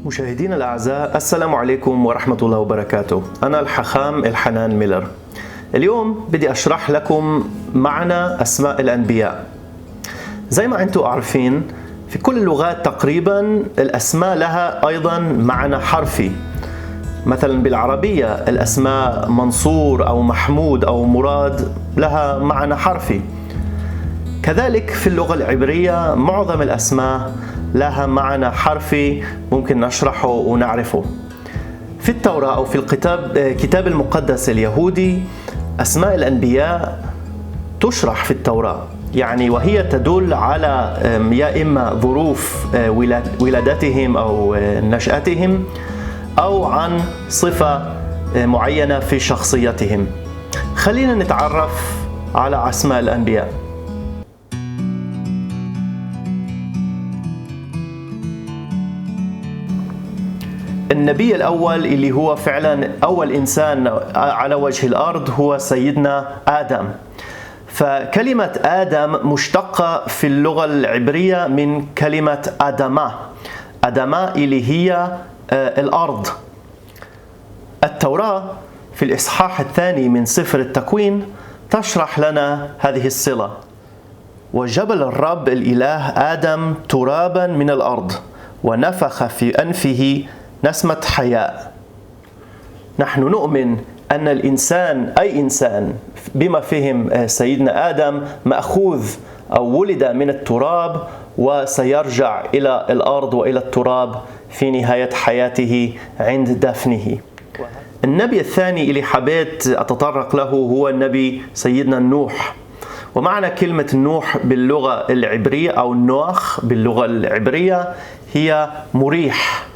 مشاهدينا الأعزاء، السلام عليكم ورحمة الله وبركاته. أنا الحخام الحنان ميلر. اليوم بدي أشرح لكم معنى أسماء الأنبياء. زي ما أنتم عارفين، في كل اللغات تقريبا الأسماء لها أيضا معنى حرفي. مثلا بالعربية الأسماء منصور أو محمود أو مراد لها معنى حرفي. كذلك في اللغة العبرية معظم الأسماء لها معنى حرفي ممكن نشرحه ونعرفه. في التوراة أو في الكتاب المقدس اليهودي أسماء الأنبياء تشرح في التوراة، يعني وهي تدل على يا إما ظروف ولادتهم أو نشأتهم أو عن صفة معينة في شخصيتهم. خلينا نتعرف على أسماء الأنبياء. النبي الأول اللي هو فعلا أول إنسان على وجه الأرض هو سيدنا آدم. فكلمة آدم مشتقة في اللغة العبرية من كلمة آدمة. آدمة اللي هي الأرض. التوراة في الإصحاح الثاني من سفر التكوين تشرح لنا هذه الصلة. وجبل الرب الإله آدم ترابا من الأرض ونفخ في أنفه نسمة حياة. نحن نؤمن أن الإنسان أي إنسان بما فهم سيدنا آدم مأخوذ أو ولد من التراب وسيرجع إلى الأرض وإلى التراب في نهاية حياته عند دفنه. النبي الثاني اللي حبيت أتطرق له هو النبي سيدنا نوح. ومعنى كلمة نوح باللغة العبرية أو نوح باللغة العبرية هي مريح.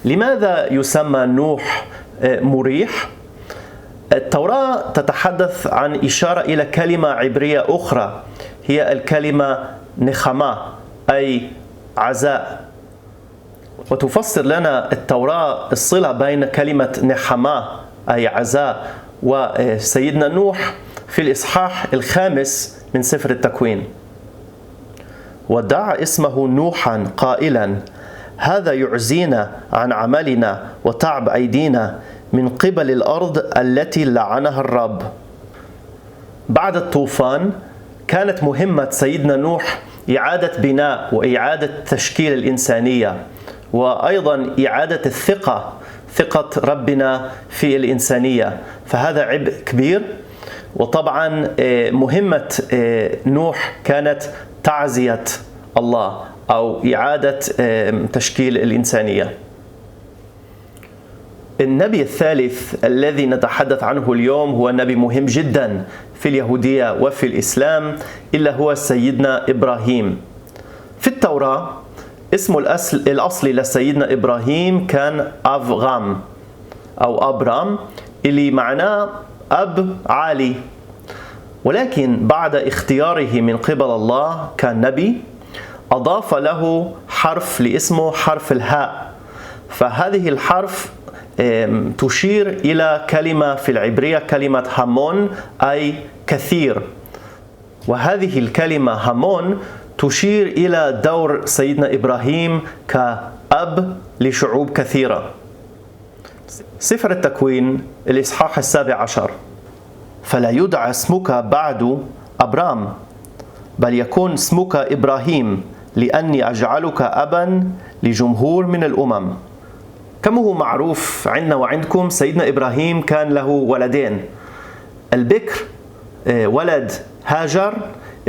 لماذا يسمى نوح مريح؟ التوراة تتحدث عن إشارة إلى كلمة عبرية أخرى، هي الكلمة نخمة أي عزاء. وتفسر لنا التوراة الصلة بين كلمة نخمة أي عزاء وسيدنا نوح في الإصحاح الخامس من سفر التكوين. ودعا اسمه نوحا قائلا: هذا يعزينا عن عملنا وتعب أيدينا من قبل الأرض التي لعنها الرب. بعد الطوفان كانت مهمة سيدنا نوح إعادة بناء وإعادة تشكيل الإنسانية، وأيضا إعادة ثقة ربنا في الإنسانية. فهذا عبء كبير. وطبعا مهمة نوح كانت تعزية الله أو إعادة تشكيل الإنسانية. النبي الثالث الذي نتحدث عنه اليوم هو نبي مهم جدا في اليهودية وفي الإسلام، إلا هو سيدنا إبراهيم. في التوراة اسمه الأصلي لسيدنا إبراهيم كان أفغام أو أبرام، اللي معناه أب عالي. ولكن بعد اختياره من قبل الله كنبي أضاف له حرف لاسمه حرف الهاء. فهذه الحرف تشير إلى كلمة في العبرية كلمة همون أي كثير. وهذه الكلمة همون تشير إلى دور سيدنا إبراهيم كأب لشعوب كثيرة. سفر التكوين الإصحاح 17: فلا يدعى اسمك بعد أبرام بل يكون اسمك إبراهيم لأني أجعلك أبا لجمهور من الأمم. كما هو معروف عندنا وعندكم، سيدنا إبراهيم كان له ولدين. البكر ولد هاجر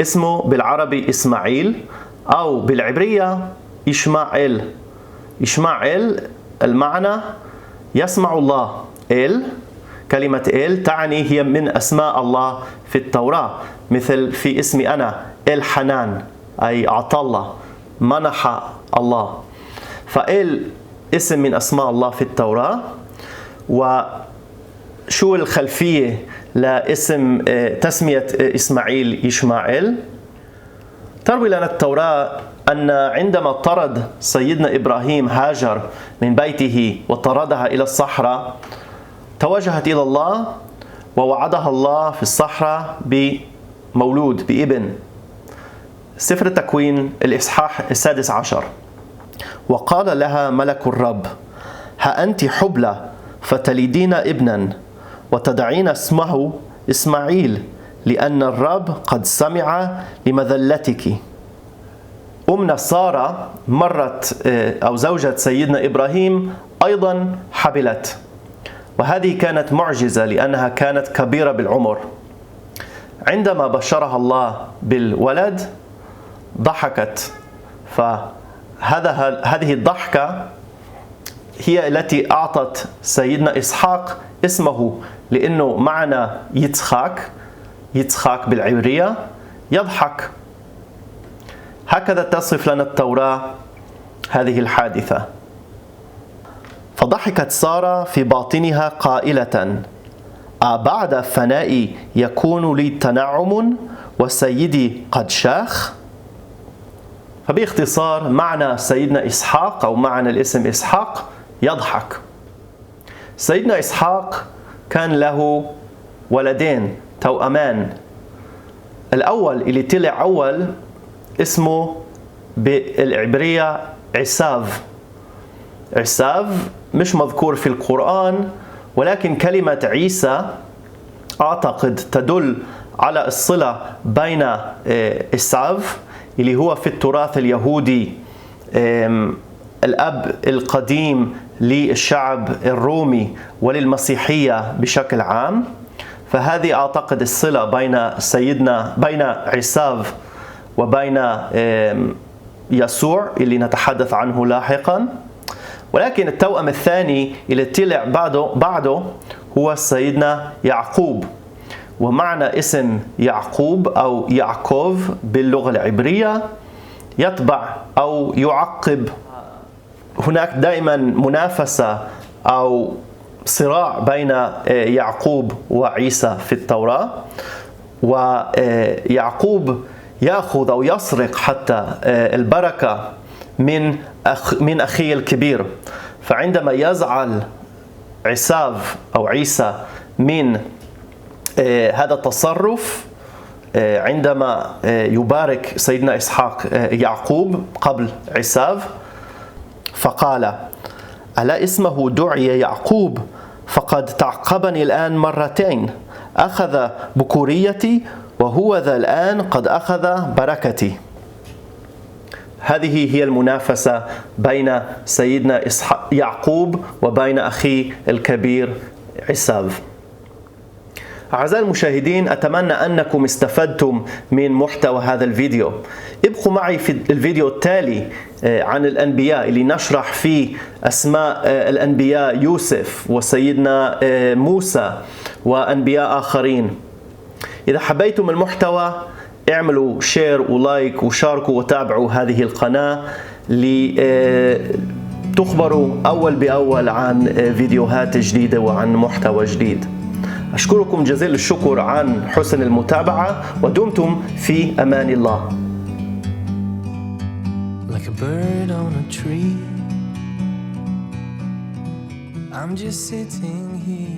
اسمه بالعربي إسماعيل أو بالعبرية إشماعيل. إشماعيل المعنى يسمع الله. كلمة تعني هي من أسماء الله في التوراة، مثل في اسمي أنا الحنان أي عطى الله، منح الله. اسم من أسماء الله في التوراة. وشو الخلفية لاسم تسمية إسماعيل إشماعيل؟ تروي لنا التوراة أن عندما طرد سيدنا إبراهيم هاجر من بيته وطردها إلى الصحراء، توجهت إلى الله ووعدها الله في الصحراء بمولود بابن. سفر التكوين الإصحاح 16: وقال لها ملك الرب: ها أنت حبلى فتلدين ابنا وتدعين اسمه إسماعيل، لأن الرب قد سمع لمذلتك. أمنا سارة مرت أو زوجة سيدنا إبراهيم أيضا حبلت، وهذه كانت معجزة لأنها كانت كبيرة بالعمر. عندما بشرها الله بالولد ضحكت، فهذه الضحكة هي التي أعطت سيدنا إسحاق اسمه، لأنه معنى يتخاك بالعبرية يضحك. هكذا تصف لنا التوراة هذه الحادثة. فضحكت سارة في باطنها قائلة: أبعد فنائي يكون لي تنعم وسيدي قد شاخ؟ فباختصار معنى سيدنا إسحاق أو معنى الاسم إسحاق يضحك. سيدنا إسحاق كان له ولدين توأمان. الأول اللي طلع أول اسمه بالعبرية عساف. عساف مش مذكور في القرآن، ولكن كلمة عيسى أعتقد تدل على الصلة بين عساف اللي هو في التراث اليهودي الأب القديم للشعب الرومي وللمسيحية بشكل عام. فهذه أعتقد الصلة بين عساف وبين يسوع اللي نتحدث عنه لاحقا. ولكن التوأم الثاني اللي طلع بعده هو سيدنا يعقوب. ومعنى اسم يعقوب أو يعقوب باللغة العبرية يتبع أو يعقب. هناك دائما منافسة أو صراع بين يعقوب وعيسى في التوراة، ويعقوب يأخذ أو يسرق حتى البركة من أخيه الكبير. فعندما يزعل عساف أو عيسى من هذا التصرف، عندما يبارك سيدنا إسحاق يعقوب قبل عساف فقال: ألا اسمه دعي يعقوب فقد تعقبني الآن مرتين، أخذ بكوريتي وهو ذا الآن قد أخذ بركتي. هذه هي المنافسة بين سيدنا يعقوب وبين أخيه الكبير عساف. أعزائي المشاهدين، أتمنى أنكم استفدتم من محتوى هذا الفيديو. ابقوا معي في الفيديو التالي عن الأنبياء اللي نشرح فيه أسماء الأنبياء يوسف وسيدنا موسى وأنبياء آخرين. إذا حبيتم المحتوى اعملوا شير ولايك وشاركوا وتابعوا هذه القناة لتخبروا أول بأول عن فيديوهات جديدة وعن محتوى جديد. أشكركم جزيل الشكر عن حسن المتابعة، ودمتم في أمان الله. Like a bird on a tree, I'm just sitting here.